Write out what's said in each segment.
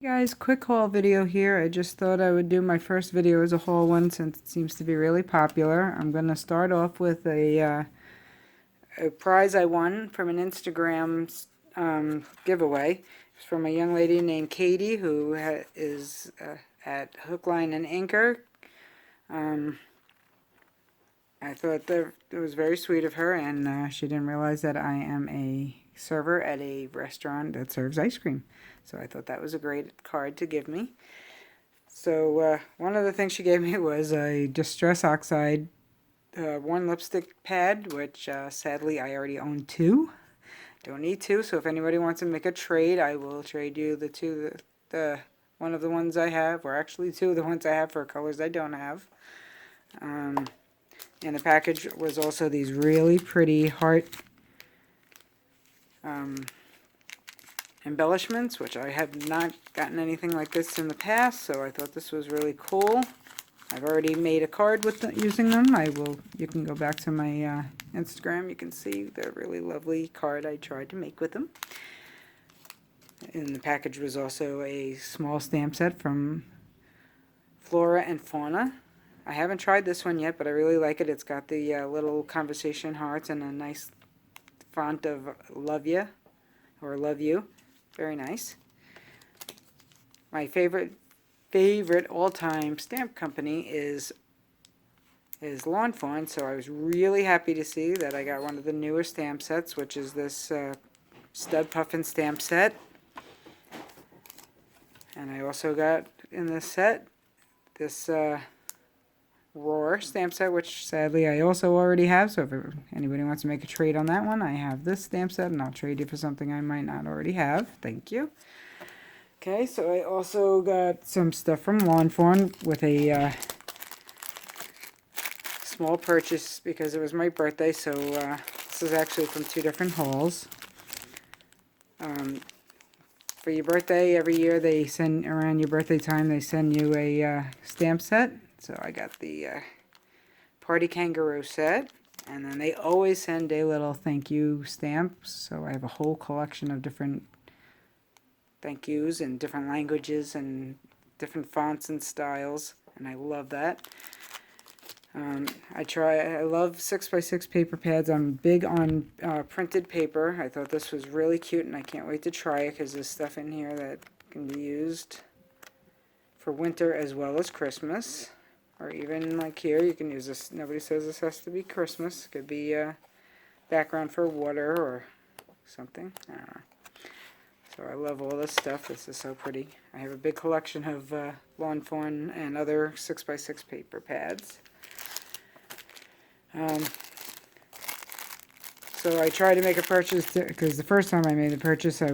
Hey guys, quick haul video here. I just thought I would do my first video as a haul one since it seems to be really popular. I'm going to start off with a prize I won from an Instagram giveaway. It's from a young lady named Katie who is at Hook, Line, and Anchor. I thought that it was very sweet of her, and she didn't realize that I am a server at a restaurant that serves ice cream. So I thought that was a great card to give me. So one of the things she gave me was a Distress Oxide one lipstick pad, which sadly I already own two. Don't need two, so if anybody wants to make a trade, I will trade you the two, one of the ones I have, or actually two of the ones I have for colors I don't have. In the package was also these really pretty heart embellishments, which I have not gotten anything like this in the past, so I thought this was really cool. I've already made a card with using them. You can go back to my Instagram. You can see the really lovely card I tried to make with them. In the package was also a small stamp set from Flora and Fauna. I haven't tried this one yet, but I really like it. It's got the little conversation hearts and a nice font of love ya, or love you. Very nice. My favorite all-time stamp company is Lawn Fawn, so I was really happy to see that I got one of the newer stamp sets, which is this Stud Puffin stamp set. And I also got in this set this Roar stamp set, which sadly I also already have, so if anybody wants to make a trade on that one, I have this stamp set and I'll trade you for something I might not already have. Thank you. Okay, so I also got some stuff from Lawn Fawn with a small purchase because it was my birthday, so this is actually from two different hauls. For your birthday, every year they send, around your birthday time, they send you a stamp set. So I got the Party Kangaroo set, and then they always send a little thank you stamp. So I have a whole collection of different thank yous in different languages and different fonts and styles, and I love that. I love 6x6 paper pads. I'm big on printed paper. I thought this was really cute, and I can't wait to try it because there's stuff in here that can be used for winter as well as Christmas. Or even like here, you can use this. Nobody says this has to be Christmas. It could be background for water or something. I don't know. So I love all this stuff. This is so pretty. I have a big collection of Lawn Fawn and other 6x6 paper pads. So I tried to make a purchase because the first time I made the purchase, I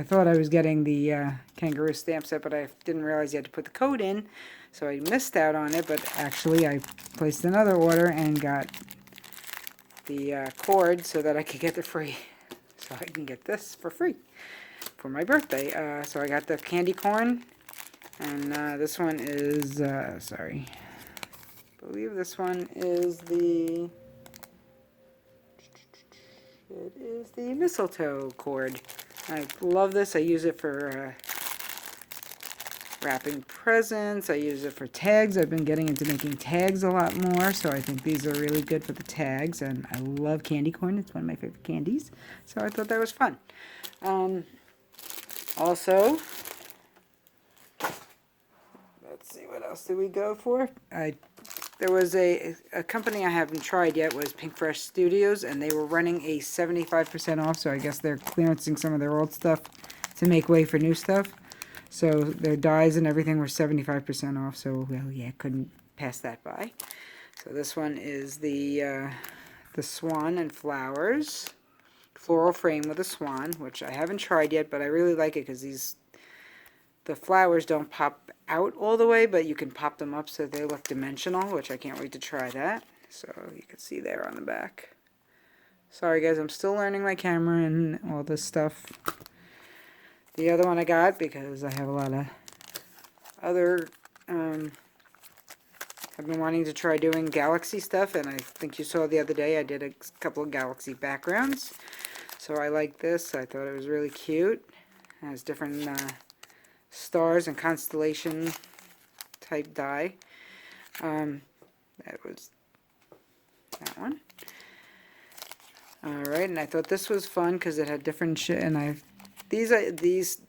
thought I was getting the kangaroo stamp set, but I didn't realize you had to put the code in, so I missed out on it. But actually, I placed another order and got the cord so that I could get it free, so I can get this for free for my birthday. So I got the candy corn, and this one is sorry, I believe this one is the. It is the mistletoe cord. I love this. I use it for wrapping presents. I use it for tags. I've been getting into making tags a lot more, so I think these are really good for the tags. And I love candy corn. It's one of my favorite candies, so I thought that was fun. Also, let's see, what else did we go for? There was a company I haven't tried yet, was Pink Fresh Studios, and they were running a 75% off, so I guess they're clearancing some of their old stuff to make way for new stuff. So their dyes and everything were 75% off, so, well, yeah, couldn't pass that by. So this one is the Swan and Flowers floral frame with a swan, which I haven't tried yet, but I really like it because the flowers don't pop out all the way, but you can pop them up so they look dimensional, which I can't wait to try that. So you can see there on the back. Sorry guys, I'm still learning my camera and all this stuff. The other one I got, because I have a lot of other, I've been wanting to try doing galaxy stuff, and I think you saw the other day I did a couple of galaxy backgrounds. So I like this. I thought it was really cute. It has different stars and constellation type die. That was that one. Alright, and I thought this was fun because it had different shit, and these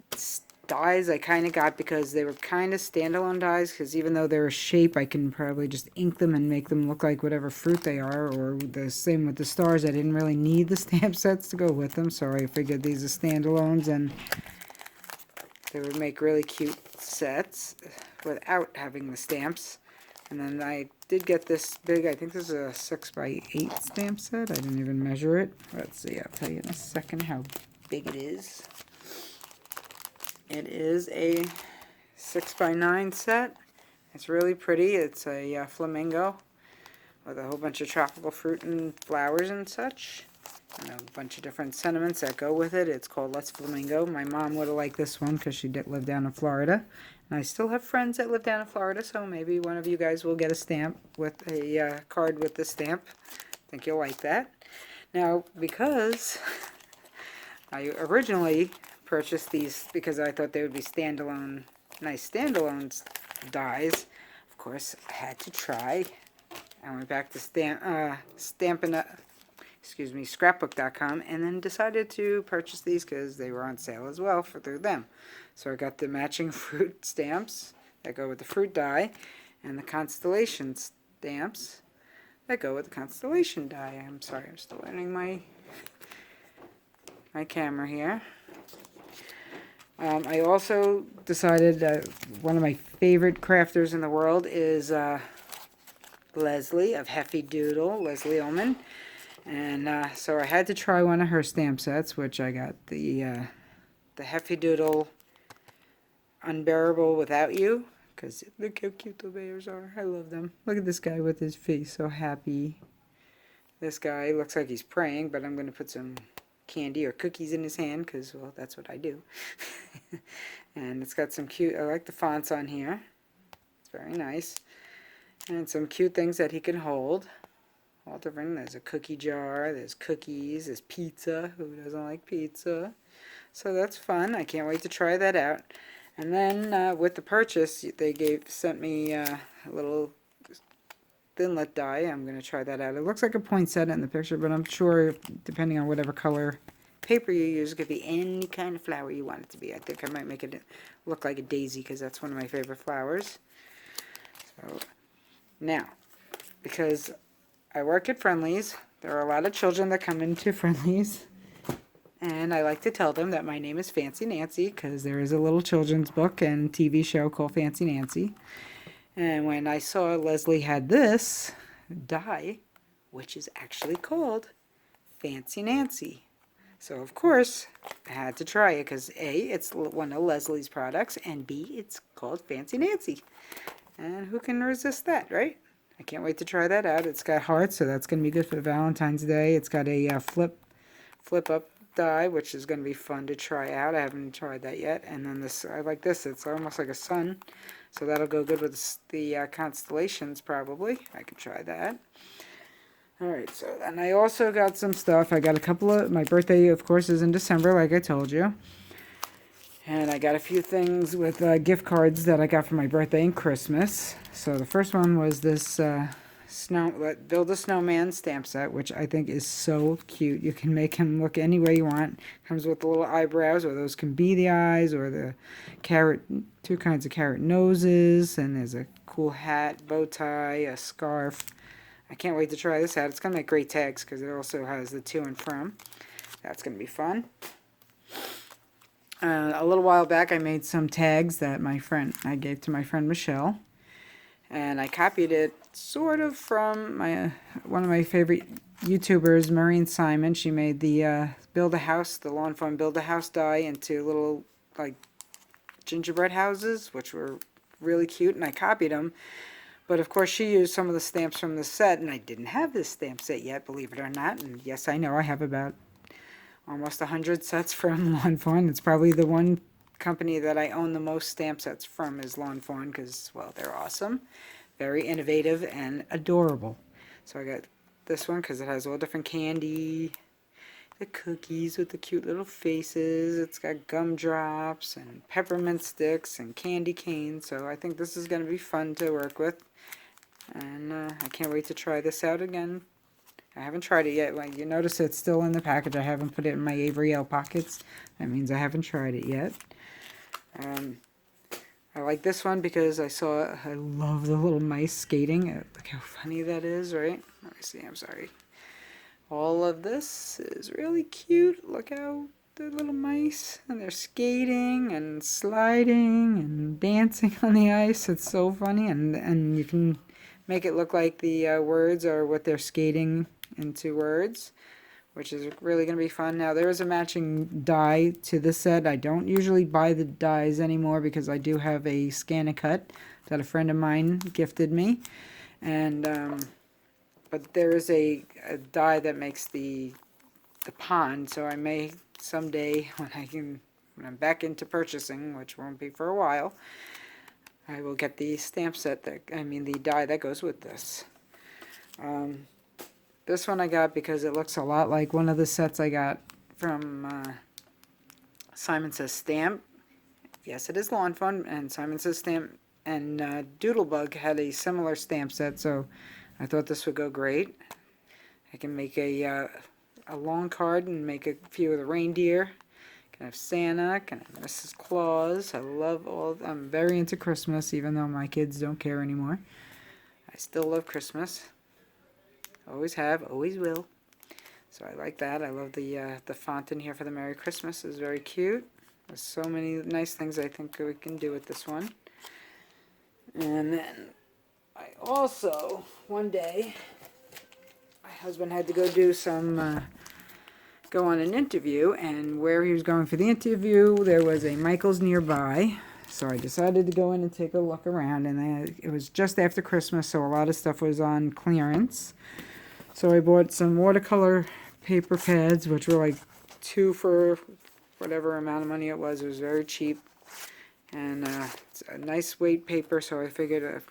dies I kind of got because they were kind of standalone dies, because even though they're a shape, I can probably just ink them and make them look like whatever fruit they are, or the same with the stars. I didn't really need the stamp sets to go with them, so I figured these are standalones, and they would make really cute sets without having the stamps. And then I did get this big, I think this is a 6x8 stamp set. I didn't even measure it. Let's see, I'll tell you in a second how big it is. It is a 6x9 set. It's really pretty. It's a flamingo with a whole bunch of tropical fruit and flowers and such. And a bunch of different sentiments that go with it. It's called Let's Flamingo. My mom would have liked this one because she did live down in Florida. And I still have friends that live down in Florida, so maybe one of you guys will get a stamp with a card with this stamp. I think you'll like that. Now, because I originally purchased these because I thought they would be standalone, nice standalone dies, of course, I had to try. I went back to scrapbook.com, and then decided to purchase these because they were on sale as well through them. So I got the matching fruit stamps that go with the fruit die, and the constellation stamps that go with the constellation die. I'm sorry, I'm still learning my camera here. I also decided that one of my favorite crafters in the world is Leslie of Heffy Doodle, Leslie Ullman. And so I had to try one of her stamp sets, which I got the Heffy Doodle Unbearable Without You, because look how cute the bears are. I love them. Look at this guy with his face so happy. This guy looks like he's praying, but I'm going to put some candy or cookies in his hand because, well, that's what I do. And it's got some cute, I like the fonts on here. It's very nice. And some cute things that he can hold. All different. There's a cookie jar, there's cookies, there's pizza. Who doesn't like pizza? So that's fun. I can't wait to try that out. And then with the purchase, they sent me a little thinlet die. I'm going to try that out. It looks like a poinsettia in the picture, but I'm sure depending on whatever color paper you use, it could be any kind of flower you want it to be. I think I might make it look like a daisy because that's one of my favorite flowers. So now, because I work at Friendly's, there are a lot of children that come into Friendly's, and I like to tell them that my name is Fancy Nancy because there is a little children's book and TV show called Fancy Nancy. And when I saw Leslie had this die, which is actually called Fancy Nancy. So, of course, I had to try it because A, it's one of Leslie's products, and B, it's called Fancy Nancy. And who can resist that, right? I can't wait to try that out. It's got hearts, so that's going to be good for Valentine's Day. It's got a flip up die, which is going to be fun to try out. I haven't tried that yet. And then this, I like this. It's almost like a sun, so that'll go good with the constellations probably. I could try that. Alright, so and I also got some stuff. I got a couple of, my birthday of course is in December like I told you. And I got a few things with gift cards that I got for my birthday and Christmas. So the first one was this Build a Snowman stamp set, which I think is so cute. You can make him look any way you want. Comes with the little eyebrows, or those can be the eyes, or the carrot, two kinds of carrot noses, and there's a cool hat, bow tie, a scarf. I can't wait to try this out. It's going to make great tags because it also has the to and from. That's going to be fun. A little while back I made some tags that I gave to my friend Michelle. And I copied it sort of from one of my favorite YouTubers, Maureen Simon. She made the the Lawn Fawn Build-A-House die into little like gingerbread houses, which were really cute, and I copied them. But of course she used some of the stamps from the set, and I didn't have this stamp set yet, believe it or not. And yes, I know I have about almost 100 sets from Lawn Fawn. It's probably the one company that I own the most stamp sets from is Lawn Fawn because, well, they're awesome, very innovative, and adorable. So I got this one because it has all different candy the cookies with the cute little faces. It's got gumdrops and peppermint sticks and candy canes. So I think this is going to be fun to work with. And I can't wait to try this out again. I haven't tried it yet. Like, you notice it's still in the package. I haven't put it in my Avery L pockets. That means I haven't tried it yet. I like this one because I love the little mice skating. Look how funny that is, right? Let me see, I'm sorry. All of this is really cute. Look how the little mice, and they're skating and sliding and dancing on the ice. It's so funny, and you can make it look like the words are what they're skating into words, which is really going to be fun. Now, there is a matching die to this set. I don't usually buy the dies anymore because I do have a Scan and Cut that a friend of mine gifted me. And but there is a die that makes the pond, so I may someday, when I'm back into purchasing, which won't be for a while, I will get the stamp set the die that goes with this. This one I got because it looks a lot like one of the sets I got from Simon Says Stamp. Yes, it is Lawn Fun, and Simon Says Stamp and Doodlebug had a similar stamp set, so I thought this would go great. I can make a long card and make a few of the reindeer. Can have Santa, can have Mrs. Claus. I'm very into Christmas, even though my kids don't care anymore. I still love Christmas. Always have, always will. So I like that. I love the font in here for the Merry Christmas. It's very cute. There's so many nice things I think we can do with this one. And then I also, one day, my husband had to go do go on an interview, and where he was going for the interview, there was a Michael's nearby. So I decided to go in and take a look around, and it was just after Christmas, so a lot of stuff was on clearance. So I bought some watercolor paper pads, which were like 2 for whatever amount of money it was. It was very cheap, and it's a nice weight paper, so I figured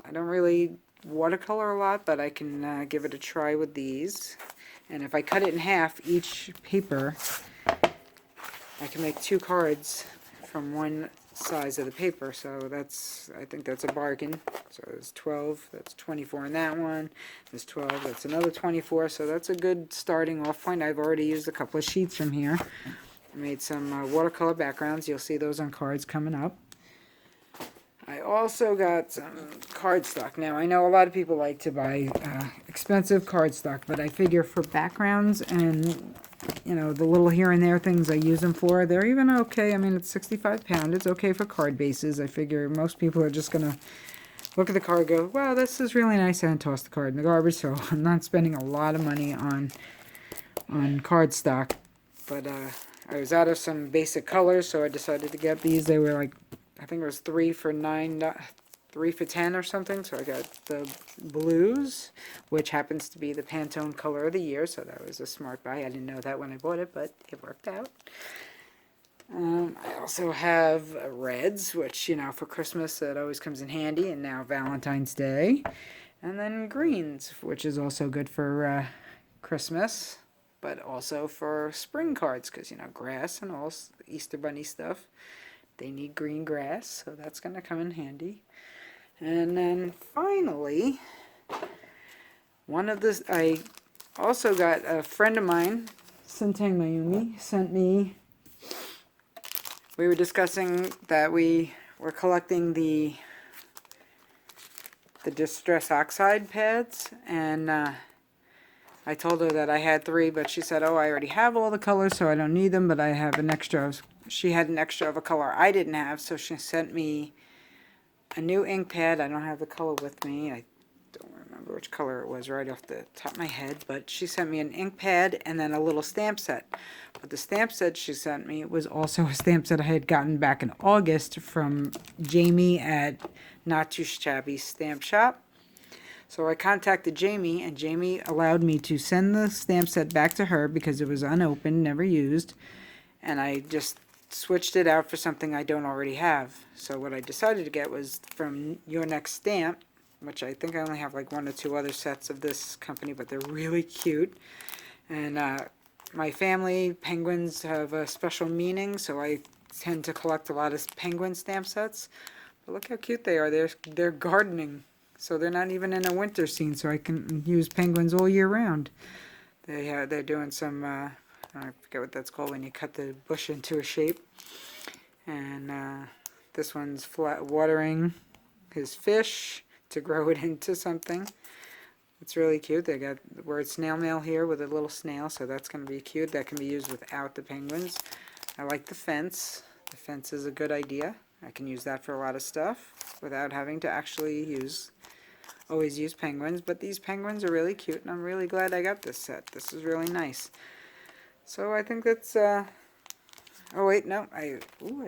I don't really watercolor a lot, but I can give it a try with these. And if I cut it in half, each paper, I can make 2 cards from one size of the paper, so I think that's a bargain. So there's 12, that's 24 in that one, there's 12, that's another 24, so that's a good starting off point. I've already used a couple of sheets from here. I made some watercolor backgrounds. You'll see those on cards coming up. I also got some cardstock. Now, I know a lot of people like to buy expensive cardstock, but I figure for backgrounds and, you know, the little here and there things I use them for, they're even okay. I mean, it's 65 pound. It's okay for card bases. I figure most people are just going to look at the card and go, wow, this is really nice, and toss the card in the garbage. So I'm not spending a lot of money on cardstock. But I was out of some basic colors, so I decided to get these. They were like, I think it was 3 for 10 or something. So I got the blues, which happens to be the Pantone color of the year. So that was a smart buy. I didn't know that when I bought it, but it worked out. I also have reds, which, you know, for Christmas it always comes in handy, and now Valentine's Day. And then greens, which is also good for Christmas, but also for spring cards, because, you know, grass and all Easter Bunny stuff, they need green grass, so that's going to come in handy. And then finally, I also got a friend of mine, Senteng Mayumi, sent me. We were discussing that we were collecting the Distress Oxide pads, and I told her that I had 3, but she said, oh, I already have all the colors, so I don't need them, but I have an extra. She had an extra of a color I didn't have, so she sent me a new ink pad. I don't have the color with me. I don't remember which color it was right off the top of my head, but she sent me an ink pad and then a little stamp set. But the stamp set she sent me was also a stamp set I had gotten back in August from Jamie at Not Too Shabby Stamp Shop. So I contacted Jamie, and Jamie allowed me to send the stamp set back to her because it was unopened, never used, and I just switched it out for something I don't already have. So what I decided to get was from Your Next Stamp, which I think I only have like 1 or 2 other sets of this company, but they're really cute. And my family, penguins have a special meaning, so I tend to collect a lot of penguin stamp sets. But look how cute they are. They're gardening, so they're not even in a winter scene, so I can use penguins all year round. They're doing some, I forget what that's called when you cut the bush into a shape. And this one's flat watering his fish to grow it into something. It's really cute. They got the word snail mail here with a little snail, so that's going to be cute. That can be used without the penguins. I like the fence. The fence is a good idea. I can use that for a lot of stuff without having to actually always use penguins. But these penguins are really cute, and I'm really glad I got this set. This is really nice. So I think that's, oh wait, no, I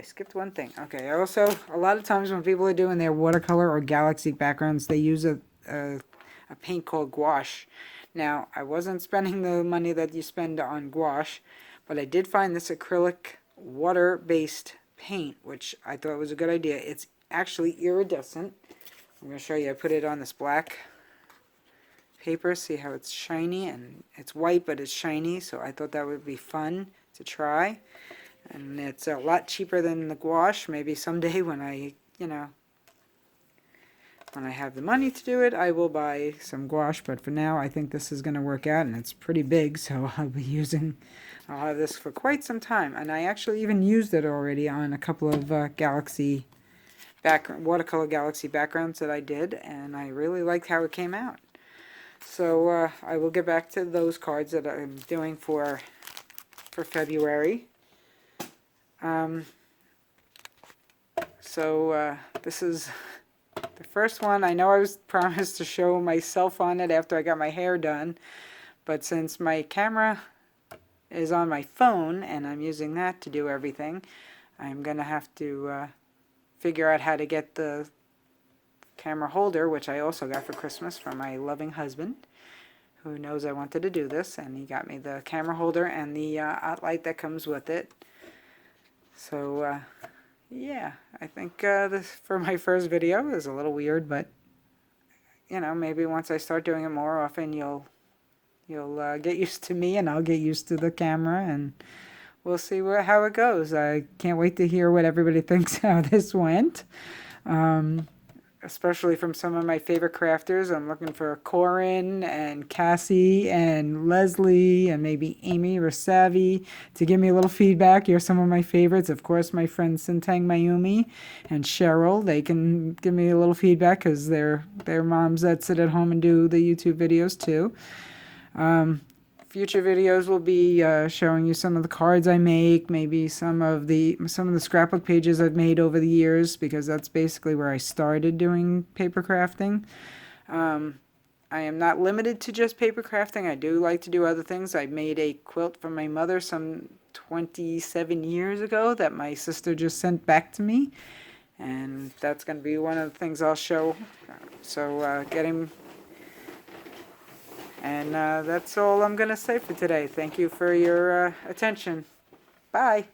skipped one thing. Okay, a lot of times when people are doing their watercolor or galaxy backgrounds, they use a paint called gouache. Now, I wasn't spending the money that you spend on gouache, but I did find this acrylic water-based paint, which I thought was a good idea. It's actually iridescent. I'm going to show you. I put it on this black paper. See how it's shiny, and it's white, but it's shiny, so I thought that would be fun to try. And it's a lot cheaper than the gouache. Maybe someday when I have the money to do it, I will buy some gouache, but for now I think this is going to work out, and it's pretty big, so I'll have this for quite some time. And I actually even used it already on a couple of watercolor galaxy backgrounds that I did, and I really liked how it came out. So I will get back to those cards that I'm doing for February. This is the first one. I know I was promised to show myself on it after I got my hair done, but since my camera is on my phone and I'm using that to do everything, I'm going to have to figure out how to get the camera holder, which I also got for Christmas from my loving husband, who knows I wanted to do this, and he got me the camera holder and the light that comes with it. So yeah, I think this for my first video is a little weird, but maybe once I start doing it more often, you'll get used to me, and I'll get used to the camera, and we'll see how it goes. I can't wait to hear what everybody thinks how this went, especially from some of my favorite crafters. I'm looking for Corin and Cassie and Leslie and maybe Amy or Savvy to give me a little feedback. You're some of my favorites. Of course, my friends Sintang Mayumi and Cheryl, they can give me a little feedback because they're moms that sit at home and do the YouTube videos too. Future videos will be showing you some of the cards I make, maybe some of the scrapbook pages I've made over the years, because that's basically where I started doing paper crafting. I am not limited to just paper crafting. I do like to do other things. I made a quilt for my mother some 27 years ago that my sister just sent back to me, and that's going to be one of the things I'll show. And that's all I'm going to say for today. Thank you for your attention. Bye.